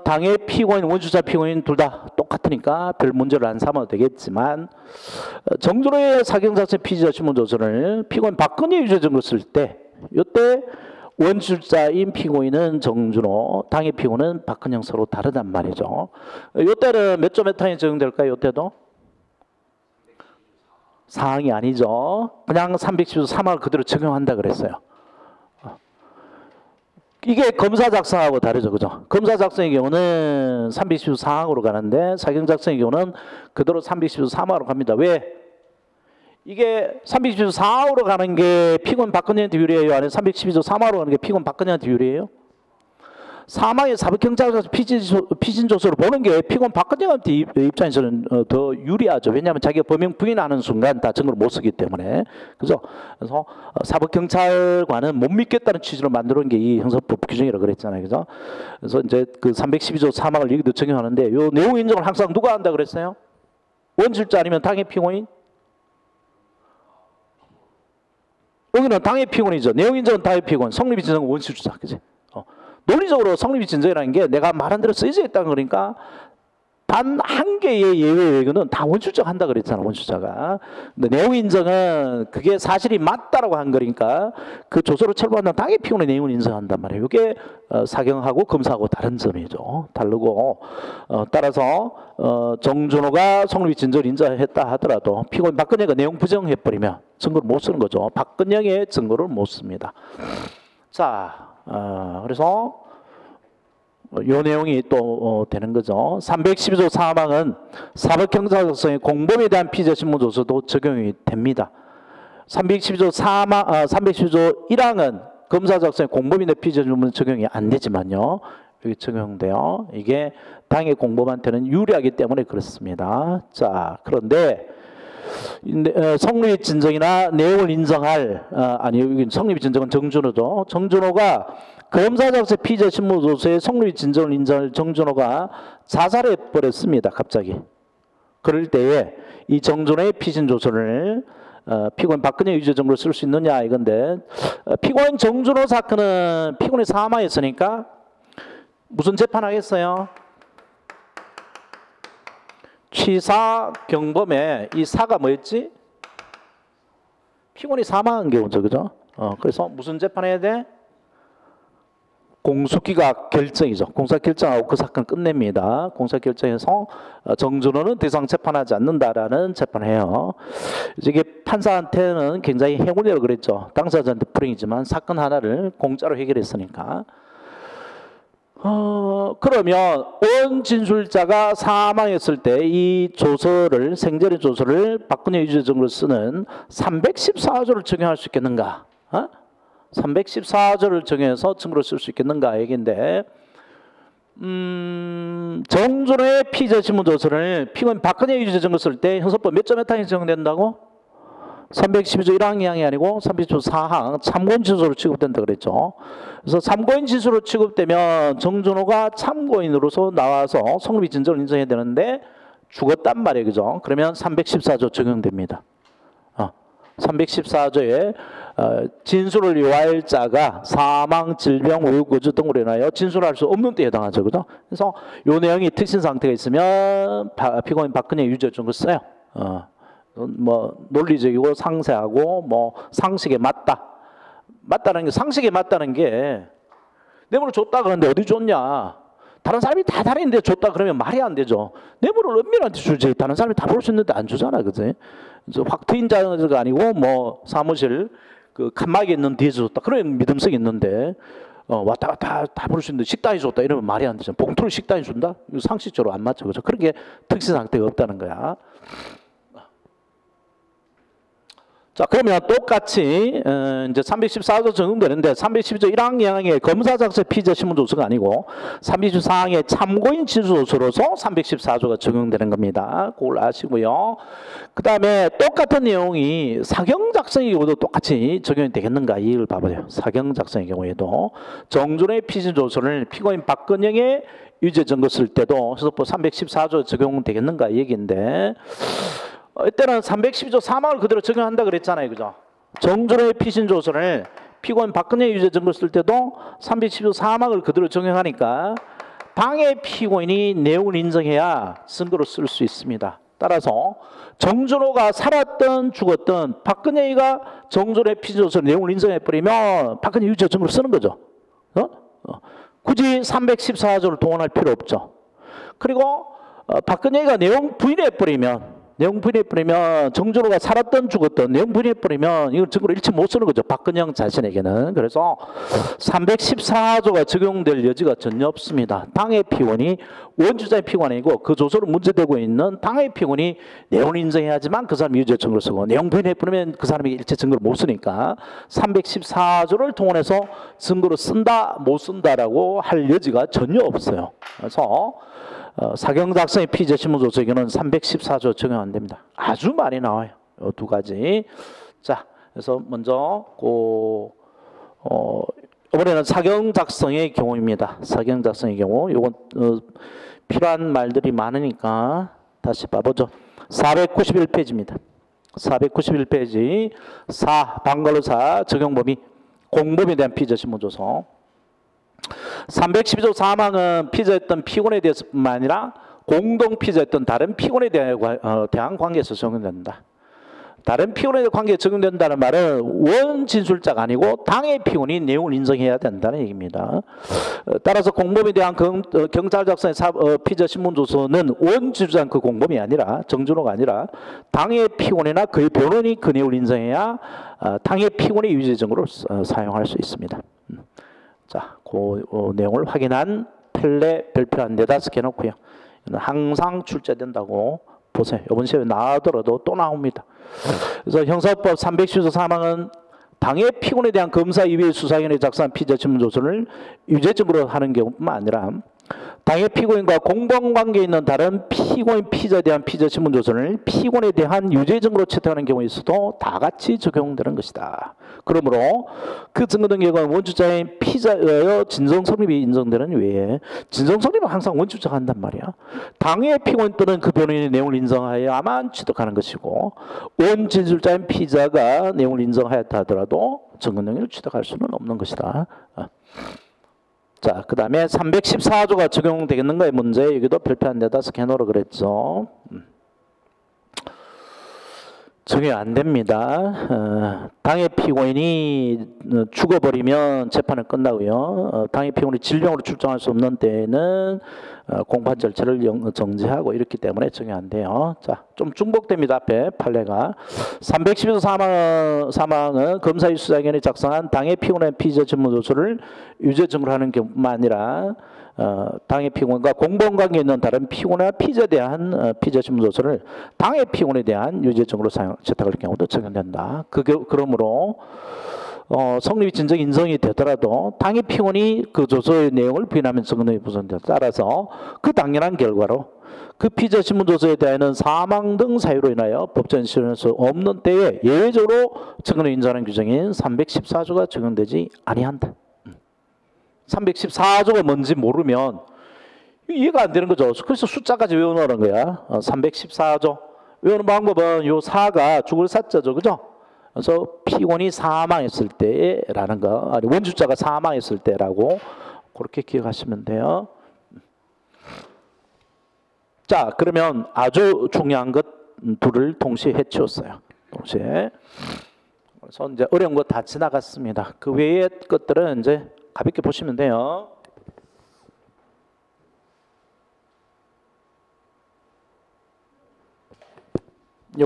당해 피고인, 원주자 피고인 둘 다 똑같으니까 별 문제를 안 삼아도 되겠지만 정준호의 사경작성 피의자 신문조서를 피고인 박근혜 유죄 증거 쓸 때 이때 원주자인 피고인은 정준호, 당해 피고는 박근영 서로 다르단 말이죠. 이때는 몇 조 몇 항에 적용될까요? 이때도? 사항이 아니죠. 그냥 313항을 그대로 적용한다 그랬어요. 이게 검사 작성하고 다르죠, 그죠? 검사 작성의 경우는 314항으로 가는데 사경 작성의 경우는 그대로 314항으로 갑니다. 왜? 이게 314항으로 가는 게 피고인 박근혜한테 유리해요? 아니면 312조 3항으로 가는 게 피고인 박근혜한테 유리해요? 사망의 사법경찰서 피신조서를 보는 게 피고인 박근혜한테 입장에서는 더 유리하죠. 왜냐하면 자기가 범행 부인하는 순간 다 증거를 못 쓰기 때문에. 그죠? 그래서 사법경찰관은 못 믿겠다는 취지로 만들어온 게 이 형사법 규정이라고 그랬잖아요. 그죠? 그래서 이제 그 312조 사망을 여기도 적용하는데 요 내용 인정을 항상 누가 한다 그랬어요? 원실자 아니면 당해 피고인? 여기는 당해 피고인이죠. 내용 인정은 당해 피고인, 성립이 진정은 원실자. 그지? 논리적으로 성립이 진정이라는 게 내가 말한 대로 쓰여져 있다는 거니까 단 한 개의 예외 외에는 다 원출적 한다 그랬잖아, 원출자가. 근데 내용 인정은 그게 사실이 맞다라고 한 거니까 그 조서를 철부한다면 당해 피고인의 내용을 인정한단 말이에요. 이게 사경하고 검사하고 다른 점이죠. 다르고 따라서 정준호가 성립이 진정을 인정했다 하더라도 피고인 박근혜가 내용 부정해버리면 증거를 못 쓰는 거죠. 박근혜의 증거를 못 씁니다. 자, 그래서 요 내용이 또 되는 거죠. 312조 4항은 사법경찰서의 공범에 대한 피의자 신문조서도 적용이 됩니다. 312조 312조 1항은 검사 작성의 공범에 대한 피의자 신문 적용이 안 되지만요. 여기 적용돼요. 이게 당의 공범한테는 유리하기 때문에 그렇습니다. 자, 그런데 성립 진정이나 내용을 인정할 성립 진정은 정준호죠. 정준호가 검사 작성 피의자 신문조서의 성립 진정을 인정할 정준호가 자살해 버렸습니다. 갑자기. 그럴 때에 이 정준호의 피신조서를 피고인 박근혜 유죄 증거로 쓸 수 있느냐 이건데 피고인 정준호 사건은 피고인이 사망했으니까 무슨 재판하겠어요? 취사 경범에 이 사가 뭐였지? 피고인이 사망한 경우죠, 그죠? 그래서 무슨 재판해야 돼? 공소기각 결정이죠. 공사 결정하고 그 사건 끝냅니다. 공사 결정해서 정준호는 더 이상 재판하지 않는다라는 재판해요. 이게 판사한테는 굉장히 행운이라고 그랬죠. 당사자한테 불행이지만 사건 하나를 공짜로 해결했으니까. 그러면 원 진술자가 사망했을 때 이 조서를 생전의 조서를 박근혜 유죄 증거로 쓰는 314조를 적용할 수 있겠는가? 314조를 적용해서 증거로 쓸 수 있겠는가 얘기인데 정준호의 피의자 신문 조서를 피고인 박근혜 유죄 증거 쓸 때 형사법 몇 점 몇 항이 적용된다고? 312조 1항 2항이 아니고 312조 4항 참고인 진술로 취급된다 그랬죠. 그래서 참고인 진술로 취급되면 정준호가 참고인으로서 나와서 성립이 진정을 인정해야 되는데 죽었단 말이에요. 그죠? 그러면 314조 적용됩니다. 314조에 진술을 요할 자가 사망, 질병, 외국 거주 등으로 인하여 진술할 수 없는 때에 해당하죠. 그죠? 그래서 요 내용이 특신 상태가 있으면 피고인 박근혜 유죄 증거 써요. 뭐 논리적이고 상세하고 뭐 상식에 맞다는 게 상식에 맞다는 게 뇌물을 줬다 그러는데 어디 줬냐? 다른 사람이 다 다른데 줬다 그러면 말이 안 되죠. 뇌물을 은밀한테 주지 다른 사람이 다 볼 수 있는데 안 주잖아, 그지? 확 트인 자가 아니고 뭐 사무실 그 칸막이 있는 뒤에서 줬다 그런 믿음성이 있는데 왔다 갔다 다 볼 수 있는데 식당에 줬다 이러면 말이 안 되죠. 봉투를 식당에 준다? 이거 상식적으로 안 맞죠, 그죠? 그런 게 특수 상태가 없다는 거야. 자, 그러면 똑같이 이제 314조 적용되는데 312조 1항 2항의 검사 작성 피의자 신문 조서가 아니고 314항의 참고인 진술 조서로서 314조가 적용되는 겁니다. 그걸 아시고요. 그 다음에 똑같은 내용이 사경 작성의 경우도 똑같이 적용이 되겠는가 이걸 봐보세요. 사경 작성의 경우에도 정준호의 피의자 조서를 피고인 박근영의 유죄 증거 쓸 때도 형사법 314조 적용되겠는가 이 얘기인데 이때는 312조 사망을 그대로 적용한다 그랬잖아요. 그죠? 정준호의 피신 조서를 피고인 박근혜 유죄 증거 쓸 때도 312조 사망을 그대로 적용하니까 당의 피고인이 내용을 인정해야 증거로 쓸 수 있습니다. 따라서 정준호가 살았든 죽었든 박근혜가 정준호의 피신 조서 내용을 인정해버리면 박근혜 유죄 증거로 쓰는 거죠. 굳이 314조를 동원할 필요 없죠. 그리고 박근혜가 내용 부인해버리면 정준호가 살았든 죽었든 내용 부인해버리면 이걸 증거로 일치 못 쓰는 거죠. 박근영 자신에게는. 그래서 314조가 적용될 여지가 전혀 없습니다. 당의 피고인이 원주자의 피고인이고 그 조서로 문제되고 있는 당의 피고인이 내용을 인정해야지만 그 사람이 유죄 증거를 쓰고 내용 부인해버리면 그 사람이 일체 증거를 못 쓰니까 314조를 통원해서 증거로 쓴다 못 쓴다라고 할 여지가 전혀 없어요. 그래서 사경 작성의 피의자 신문 조서의 경우는 314조 적용 안 됩니다. 아주 많이 나와요. 이 두 가지. 자, 그래서 먼저 이번에는 사경 작성의 경우입니다. 사경 작성의 경우. 요건 필요한 말들이 많으니까 다시 봐보죠. 491페이지입니다. 491페이지 4 방관로사 적용 범위 공범에 대한 피의자 신문 조서. 312조 4항은 피의자였던 피고인에 대해서뿐만 아니라 공동 피의자였던 다른 피고인에 대한 관계에서 적용된다. 다른 피고인에 대한 관계에 적용된다는 말은 원 진술자가 아니고 당의 피고인이 내용을 인정해야 된다는 얘기입니다. 따라서 공범에 대한 경찰 작성의 피의자 신문 조서는 원 진술자는 그 공범이 아니라 정준호가 아니라 당의 피고인이나 그의 변호인이 그 내용을 인정해야 당의 피고인의 유죄 증거로 사용할 수 있습니다. 자, 그 내용을 확인한 판례 별표한 데다 스캔해놓고요. 항상 출제된다고 보세요. 이번 시험에 나오더라도 또 나옵니다. 그래서 형사법 310조 3항은 당의 피고인에 대한 검사 이외의 수사위원회 작성한 피의자 신문 조서를 유죄증으로 하는 경우뿐만 아니라 당의 피고인과 공범관계에 있는 다른 피고인 피의자에 대한 피의자 신문 조서를 피고인에 대한 유죄 증거로 채택하는 경우에 있어도 다 같이 적용되는 것이다. 그러므로 그 증거 등 경우는 원주자인 피의자의 진정 성립이 인정되는 외에 진정 성립은 항상 원주자가 한단 말이야. 당의 피고인 또는 그 변호인의 내용을 인정하여야만 취득하는 것이고 원 진술자인 피의자가 내용을 인정하였다 하더라도 증거 능력을 취득할 수는 없는 것이다. 자, 그 다음에 314조가 적용되겠는가의 문제, 여기도 별표한 데다 스캐너로 그랬죠. 적용이 안 됩니다. 당의 피고인이 죽어버리면 재판은 끝나고요. 당의 피고인이 질병으로 출정할 수 없는 때에는 공판 절차를 정지하고 이렇기 때문에 적용 안 돼요. 자, 좀 중복됩니다. 앞에 판례가 312조 사망은 검사위 수사기관이 작성한 당의 피고인의 피의자 신문 조서를 유죄 증거로 하는 경우뿐만 아니라 당해 피고인과 공범 관계 있는 다른 피고나 피제에 대한 피제 신문조서를 당해 피고인에 대한 유죄적으로 채택할 경우도 적용된다. 그러므로 성립이 진정 인정이 되더라도 당해 피고인이 그 조서의 내용을 부인하면 증언의 부선에 따라서 그 당연한 결과로 그 피제 신문조서에 대한 사망 등 사유로 인하여 법정 실현할 수 없는 때에 예외적으로 증언을 인정하는 규정인 314조가 적용되지 아니한다. 314조가 뭔지 모르면 이해가 안 되는 거죠. 그래서 숫자까지 외워놓으라는 거야. 314조. 외우는 방법은 요 4가 죽을 사자죠. 그죠? 그래서 피고인이 사망했을 때라는 거, 아니 원주자가 사망했을 때라고 그렇게 기억하시면 돼요. 자, 그러면 아주 중요한 것 둘을 동시에 해치웠어요. 동시에. 그래서 이제 어려운 거 다 지나갔습니다. 그 외의 것들은 이제 가볍게 보시면 돼요.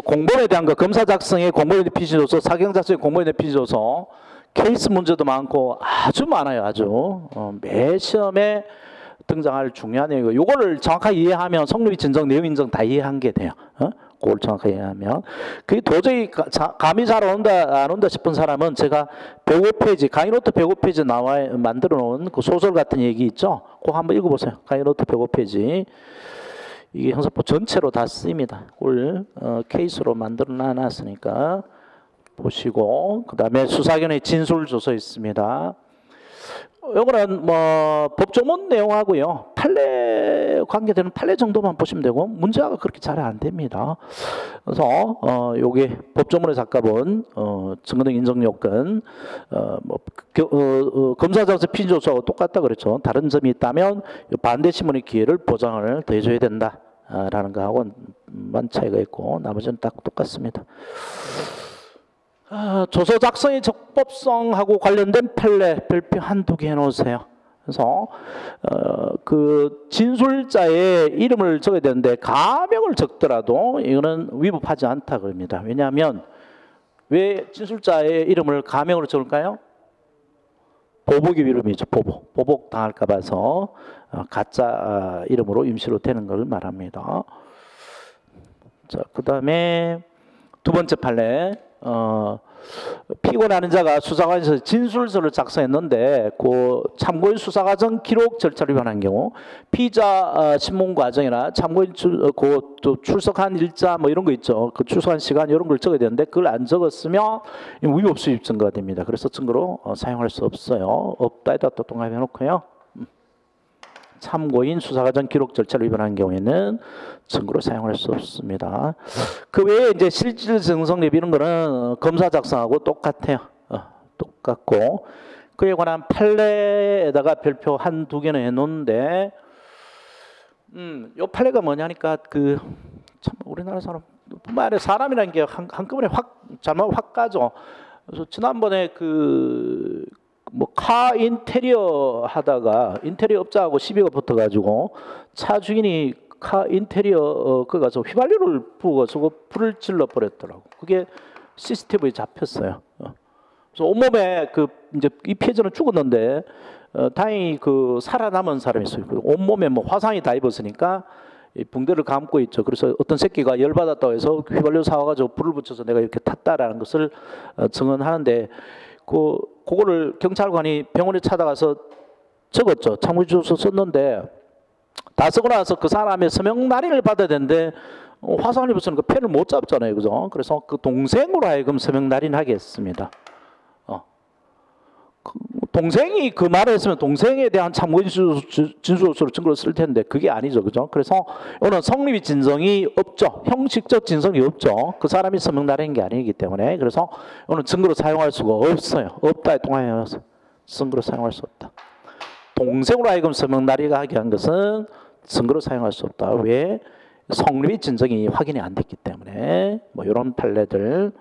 공범에 대한 거, 검사 작성의 공범에 대한 피지조서, 사경 작성의 공범에 대한 피지조서, 케이스 문제도 많고 아주 많아요. 아주 매 시험에 등장할 중요한 내용이고, 요거를 정확하게 이해하면 성립이 진정, 내용 인정 다 이해한 게 돼요. 그걸 정확하게 이해하면. 그게 도저히 감이 잘 안 온다 싶은 사람은 제가 105페이지, 강의노트 105페이지 만들어 놓은 그 소설 같은 얘기 있죠? 그거 한번 읽어보세요. 강의노트 105페이지. 이게 형사법 전체로 다 쓰입니다. 그걸 케이스로 만들어 놨으니까 보시고, 그 다음에 수사견의 진술조서 있습니다. 요거는 뭐 법조문 내용하고요, 판례 관계되는 판례 정도만 보시면 되고 문제가 그렇게 잘 안 됩니다. 그래서 요게 법조문의 작가본 증거 등 인정 요건 검사 작성 피조서하고 똑같다 그랬죠. 다른 점이 있다면 반대 신문의 기회를 보장을 더해줘야 된다라는 거하고만 차이가 있고 나머지는 딱 똑같습니다. 조서 작성의 적법성하고 관련된 판례 별표 한두 개 해놓으세요. 그래서 그 진술자의 이름을 적어야 되는데 가명을 적더라도 이거는 위법하지 않다 그럽니다. 왜냐하면 왜 진술자의 이름을 가명으로 적을까요? 보복의 위험이죠. 보복 당할까 봐서 가짜 이름으로 임시로 되는 걸 말합니다. 자, 그 다음에 두 번째 판례. 피고하는 자가 수사관에서 진술서를 작성했는데 그 참고인 수사과정 기록 절차를 위반한 경우 피의자 신문 과정이나 참고인 또 출석한 일자 뭐 이런 거 있죠. 그 출석한 시간 이런 걸 적어야 되는데 그걸 안 적었으면 위법 수입 증거가 됩니다. 그래서 증거로 사용할 수 없어요. 없다에다 또 동갑해 놓고요. 참고인 수사과정 기록 절차를 위반한 경우에는 증거로 사용할 수 없습니다. 그 외에 이제 실질 증성립 이런 거는 검사 작성하고 똑같아요. 똑같고 그에 관한 판례에다가 별표 한두 개는 해놓는데, 요 판례가 뭐냐니까 그 참 우리나라 사람뿐만 아니라 사람이라는 게 한꺼번에 잘못 확 가죠. 그래서 지난번에 카 인테리어 하다가 인테리어 업자하고 시비가 붙어가지고 차 주인이 카 인테리어 그 가서 휘발유를 부어서 불을 질러 버렸더라고. 그게 CCTV에 잡혔어요. 그래서 온몸에 이제 이 피해자는 죽었는데 다행히 살아남은 사람이 있어요. 온몸에 화상이 다 입었으니까 이 붕대를 감고 있죠. 그래서 어떤 새끼가 열받았다고 해서 휘발유 사와가지고 불을 붙여서 내가 이렇게 탔다라는 것을 증언하는데 그거를 경찰관이 병원에 찾아가서 적었죠. 참고조서 썼는데 다 쓰고 나서 그 사람의 서명 날인을 받아야 되는데 화상을 입었으니까 펜을 못 잡잖아요. 그죠? 그래서 그 동생으로 하여금 서명 날인하게 했습니다. 동생이 그 말을 했으면 동생에 대한 참고 진술서로 증거를 쓸 텐데 그게 아니죠. 그죠? 그래서 오늘 성립이 진성이 없죠. 형식적 진성이 없죠. 그 사람이 서명 날인 게 아니기 때문에 그래서 오늘 증거로 사용할 수가 없어요. 없다에 통하여서 증거로 사용할 수 없다. 동생으로 하여금 서명 날이가 하게 한 것은 증거로 사용할 수 없다. 왜? 성립이 진성이 확인이 안 됐기 때문에 뭐 이런 판례들.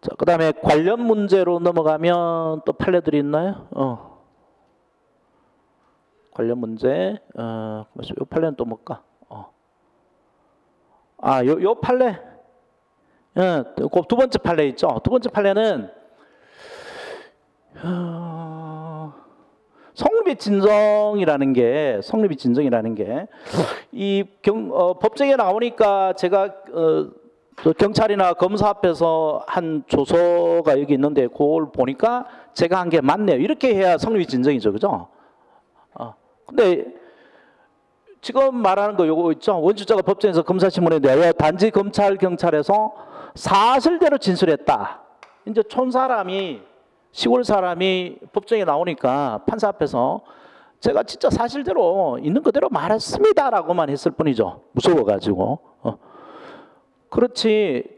자, 그 다음에 관련 문제로 넘어가면 또 판례들이 있나요? 관련 문제. 요 판례는 또 뭘까? 요 판례. 그 두 번째 판례 있죠. 두 번째 판례는 성립이 진정이라는 게 이 법정에 나오니까 제가 경찰이나 검사 앞에서 한 조서가 여기 있는데 그걸 보니까 제가 한 게 맞네요. 이렇게 해야 성립이 진정이죠, 그죠? 근데 지금 말하는 거 요거 있죠? 원주자가 법정에서 검사신문에 대하여 단지 검찰 경찰에서 사실대로 진술했다. 이제 촌 사람이 시골 사람이 법정에 나오니까 판사 앞에서 제가 진짜 사실대로 있는 그대로 말했습니다라고만 했을 뿐이죠. 무서워가지고. 그렇지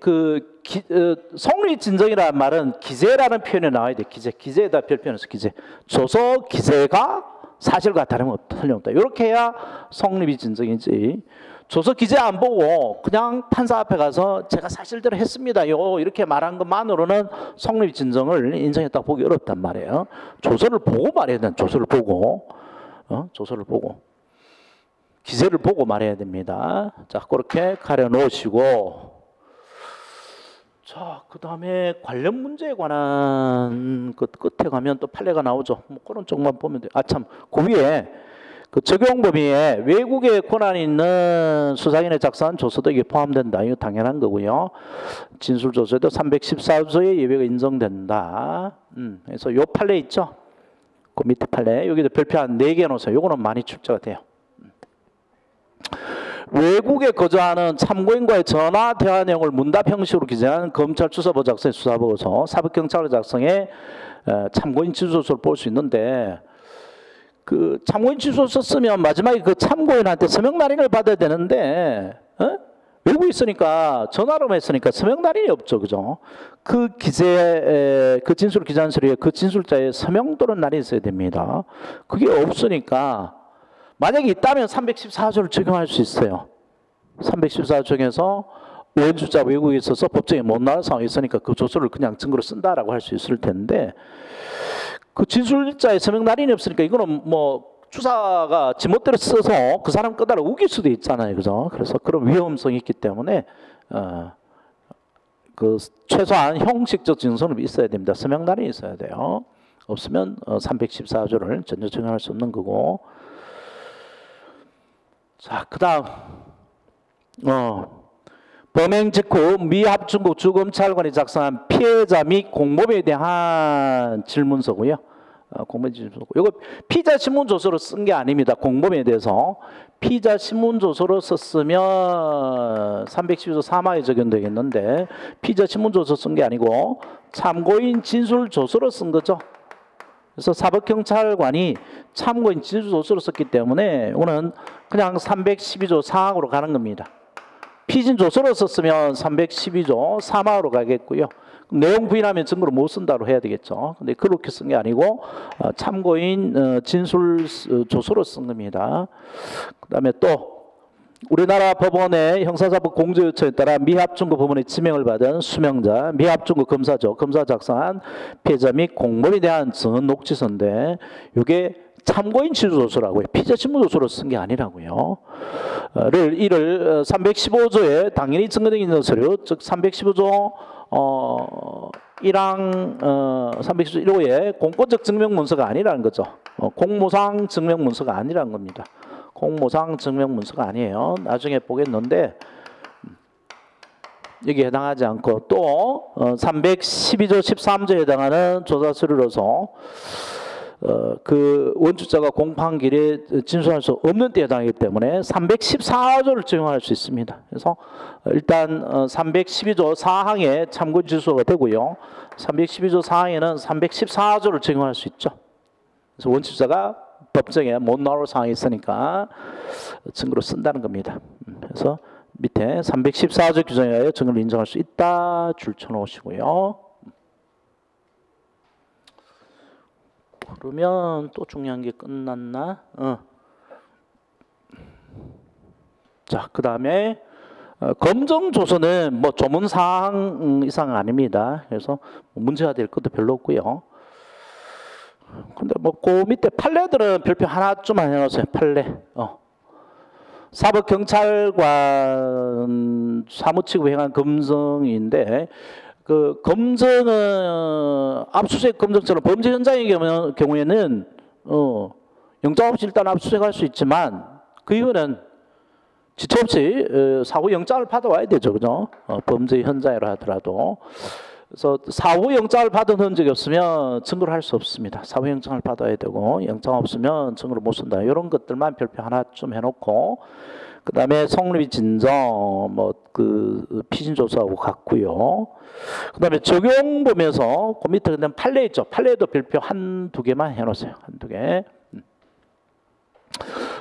성립 진정이라는 말은 기재라는 표현이 나와야 돼. 기재에다 별표해서 기재. 조서 기재가 사실과 틀림없다. 이렇게 해야 성립이 진정이지. 조서 기재 안 보고 그냥 판사 앞에 가서 제가 사실대로 했습니다요 이렇게 말한 것만으로는 성립 진정을 인정했다고 보기 어렵단 말이에요. 조서를 보고 말해야 된다. 조서를 보고 기재를 보고 말해야 됩니다. 자, 그렇게 가려 놓으시고, 자, 그 다음에 관련 문제에 관한 그 끝에 가면 또 판례가 나오죠. 뭐 그런 쪽만 보면 돼요. 참, 그 위에 그 적용 범위에 외국의 권한이 있는 수사인의 작성한 조서도 이게 포함된다. 이거 당연한 거고요. 진술 조서에도 314조의 예외가 인정된다. 그래서 요 판례 있죠. 그 밑에 판례 여기도 별표 한 4개 놓으세요. 요거는 많이 출제가 돼요. 외국에 거주하는 참고인과의 전화 대화 내용을 문답 형식으로 기재한 검찰 수사부 작성의 수사보고서, 사법경찰로 작성의 참고인 진술서를 볼 수 있는데, 그 참고인 진술서 쓰면 마지막에 그 참고인한테 서명 날인을 받아야 되는데 외국에 있으니까 전화로만 했으니까 서명 날인이 없죠, 그죠? 그 진술 기재한 서류에 그 진술자의 서명 또는 날인이 있어야 됩니다. 그게 없으니까. 만약에 있다면 314조를 적용할 수 있어요. 314조 적용해서 원주자 외국에 있어서 법정에 못 나올 상황이 있으니까 그 조서를 그냥 증거로 쓴다라고 할 수 있을 텐데, 그 진술자의 서명 날인이 없으니까 이거는 뭐 주사가 지멋대로 써서 그 사람 끄다가 우길 수도 있잖아요, 그죠? 그래서 그런 위험성이 있기 때문에 그 최소한 형식적 진술은 있어야 됩니다. 서명 날인이 있어야 돼요. 없으면 314조를 전혀 적용할 수 없는 거고. 자, 그 다음 범행 직후 미합중국 주검찰관이 작성한 피해자 및 공범에 대한 질문서고요. 공범 질문서고, 이거 피의자 신문조서로 쓴 게 아닙니다. 공범에 대해서 피의자 신문조서로 썼으면 312조 3하에 적용되겠는데, 피의자 신문조서 쓴 게 아니고 참고인 진술조서로 쓴 거죠. 그래서 사법경찰관이 참고인 진술조서로 썼기 때문에 이거는 그냥 312조 4항으로 가는 겁니다. 피진조서로 썼으면 312조 3항으로 가겠고요. 내용 부인하면 증거로 못 쓴다로 해야 되겠죠. 근데 그렇게 쓴 게 아니고 참고인 진술조서로 쓴 겁니다. 그 다음에 또 우리나라 법원의 형사사법 공조 요청에 따라 미합중국 법원의 지명을 받은 수명자, 미합중국 검사죠. 검사 작성한 피해자 및 공범에 대한 증언 녹취서인데, 이게 참고인 진술조서라고요. 피의자 신문조서로 쓴 게 아니라고요. 이를 315조에 당연히 증거되어 있는 서류, 즉 315조 1항 315조 1호에 공권적 증명문서가 아니라는 거죠. 공모상 증명문서가 아니라는 겁니다. 공모상 증명문서가 아니에요. 나중에 보겠는데 여기에 해당하지 않고, 또 312조 13조에 해당하는 조사서류로서 그 원주자가 공판 길에 진술할 수 없는 때에 해당하기 때문에 314조를 적용할 수 있습니다. 그래서 일단 312조 4항에 참고 진술서가 되고요. 312조 4항에는 314조를 적용할 수 있죠. 그래서 원주자가 법정에 못 나올 상황이 있으니까 증거로 쓴다는 겁니다. 그래서 밑에 314조 규정에 의하여 증거를 인정할 수 있다 줄 쳐놓으시고요. 그러면 또 중요한 게 끝났나? 자, 그 다음에 검정조서는 뭐 조문사항 이상은 아닙니다. 그래서 문제가 될 것도 별로 없고요. 근데 뭐 그 밑에 판례들은 별표 하나쯤만 해놓으세요. 판례. 사법경찰관 사무치고 행한 검증인데, 그 검증은 압수수색 검증처럼 범죄 현장의 경우에는 영장 없이 일단 압수수색할 수 있지만 그 이유는 지체 없이 사후 영장을 받아와야 되죠, 그죠? 범죄 현장이라 하더라도. 그래서 사후 영장을 받은 흔적이 없으면 증거를 할 수 없습니다. 사후 영장을 받아야 되고 영장 없으면 증거를 못 쓴다. 이런 것들만 별표 하나 좀 해놓고 그 다음에 성립이 진정 그 피신 조사하고 같고요. 그 다음에 적용 보면서 그 밑에 그다음 판례 있죠. 판례도 별표 한두 개만 해놓으세요. 한두 개.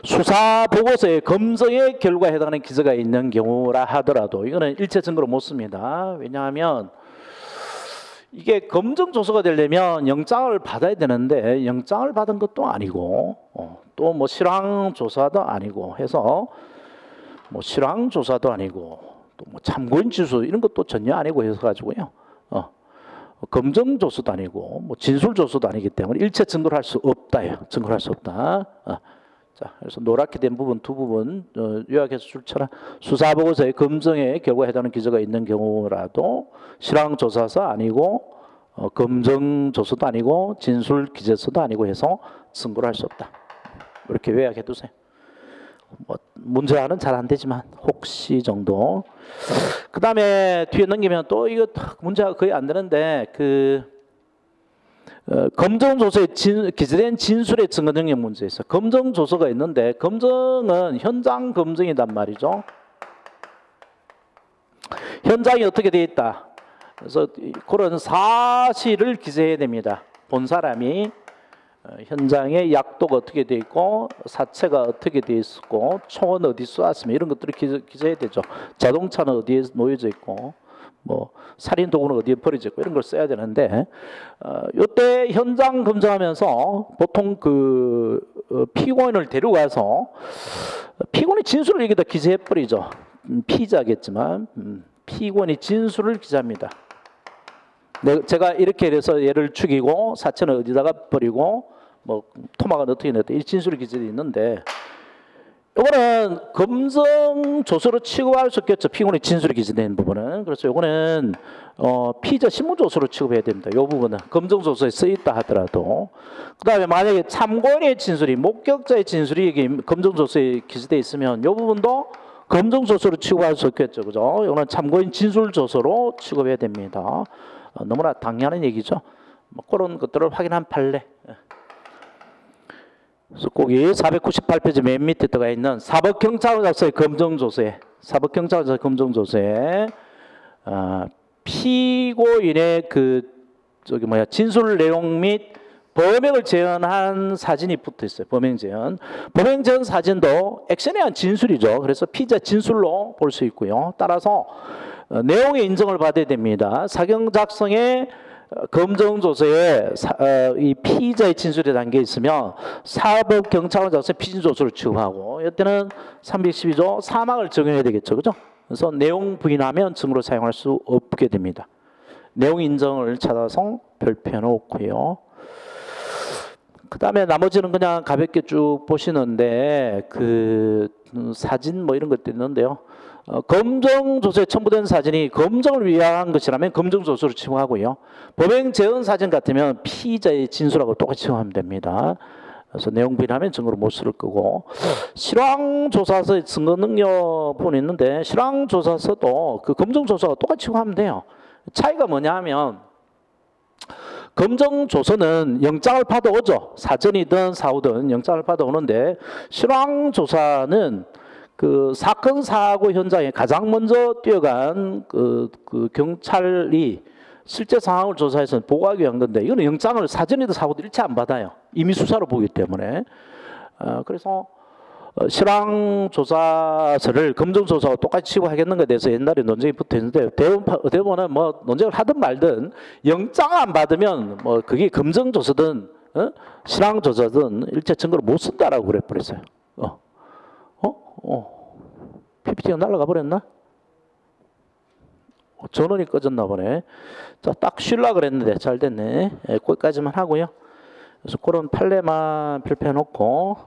수사 보고서에 검증의 결과에 해당하는 기재가 있는 경우라 하더라도 이거는 일체 증거로 못 씁니다. 왜냐하면 이게 검증 조서가 되려면 영장을 받아야 되는데 영장을 받은 것도 아니고 또 뭐 실황 조사도 아니고 해서 뭐 실황 조사도 아니고 또 뭐 참고인 진술 이런 것도 전혀 아니고 해서 가지고요. 검증 조서도 아니고 뭐 진술 조서도 아니기 때문에 일체 증거를 할 수 없다요. 증거를 할 수 없다. 자, 그래서 노랗게 된 부분 두 부분 요약해서 줄쳐라. 수사 보고서에 검증의 결과에 해당하는 기재가 있는 경우라도 실황 조사서 아니고 검증 조서도 아니고 진술 기재서도 아니고 해서 증거를 할 수 없다. 이렇게 요약해 두세요. 뭐 문제화는 잘 안 되지만 혹시 정도. 그 다음에 뒤에 넘기면 또 이거 문제가 거의 안 되는데 그 검증조서에 기재된 진술의 증거 능력 문제 있어요. 검증조서가 있는데 검증은 현장 검증이란 말이죠. 현장이 어떻게 되어 있다. 그래서 그런 사실을 기재해야 됩니다. 본 사람이 현장에 약도가 어떻게 되어 있고 사체가 어떻게 되어 있고 총은 어디 쏘았으면 이런 것들을 기재해야 되죠. 자동차는 어디에 놓여져 있고 뭐 살인 도구는 어디에 버려져 있고 이런 걸 써야 되는데 이때 현장 검증하면서 보통 그 피고인을 데려가서 피고인의 진술을 여기다 기재해 버리죠. 피의자겠지만 피고인의 진술을 기재합니다. 제가 이렇게 해서 얘를 죽이고 사체는 어디다가 버리고 뭐 토막은 어떻게 냈다 이 진술이 기재되어 있는데 이거는 검증 조서로 취급할 수 없겠죠. 피고인의 진술이 기재된 부분은. 그래서 이거는 피의자 신문 조서로 취급해야 됩니다. 이 부분은 검증 조서에 써 있다 하더라도. 그다음에 만약에 참고인의 진술이 목격자의 진술이 여기 검증 조서에 기재되어 있으면 이 부분도 검증 조서로 취급할 수 없겠죠. 그죠? 이거는 참고인 진술 조서로 취급해야 됩니다. 너무나 당연한 얘기죠. 뭐 그런 것들을 확인한 판례. 그래서 거기 498페이지 맨 밑에 들어가 있는 사법경찰서의 검증조서에 사법경찰서의 검증조서에 피고인의 그 진술 내용 및 범행을 재현한 사진이 붙어 있어요. 범행 재현. 범행 재현 사진도 액션에 의한 진술이죠. 그래서 피의자 진술로 볼 수 있고요. 따라서 내용의 인정을 받아야 됩니다. 사경 작성의 검증조서에 이 피의자의 진술에 담겨 있으면 사법경찰관 작성 피진조서를 취급하고 이때는 312조 사망을 적용해야 되겠죠. 그죠? 그래서 내용 부인하면 증거로 사용할 수 없게 됩니다. 내용 인정을 찾아서 별표해 놓고요. 그 다음에 나머지는 그냥 가볍게 쭉 보시는데 그 사진 뭐 이런 것도 있는데요. 검증조서에 첨부된 사진이 검증을 위한 것이라면 검증조서를 취급하고요. 범행 재현 사진 같으면 피의자의 진술하고 똑같이 취급하면 됩니다. 그래서 내용 부인하면 증거로 못 쓸 거고 실황조사서의 증거 능력 부분이 있는데 실황조사서도 그 검증조사가 똑같이 취급하면 돼요. 차이가 뭐냐 하면 검증조서는 영장을 받아오죠. 사전이든 사후든 영장을 받아오는데 실황조사는 그 사건 사고 현장에 가장 먼저 뛰어간 그 경찰이 실제 상황을 조사해서 보고하기 위한 건데 이거는 영장을 사전이든 사후든 일체 안 받아요. 이미 수사로 보기 때문에. 그래서 실황조사서를 검증조사와 똑같이 취급하겠는가에 대해서 옛날에 논쟁이 붙어 있는데 대부분은 뭐 논쟁을 하든 말든 영장 안 받으면 뭐 그게 검증조서든 실황조사든 일체 증거를 못 쓴다라고 그래 버렸어요. PPT가 날아가 버렸나? 전원이 꺼졌나 보네. 자, 딱 쉬려고 그랬는데 잘 됐네. 거기까지만 하고요. 그래서 그런 판례만 발표해 놓고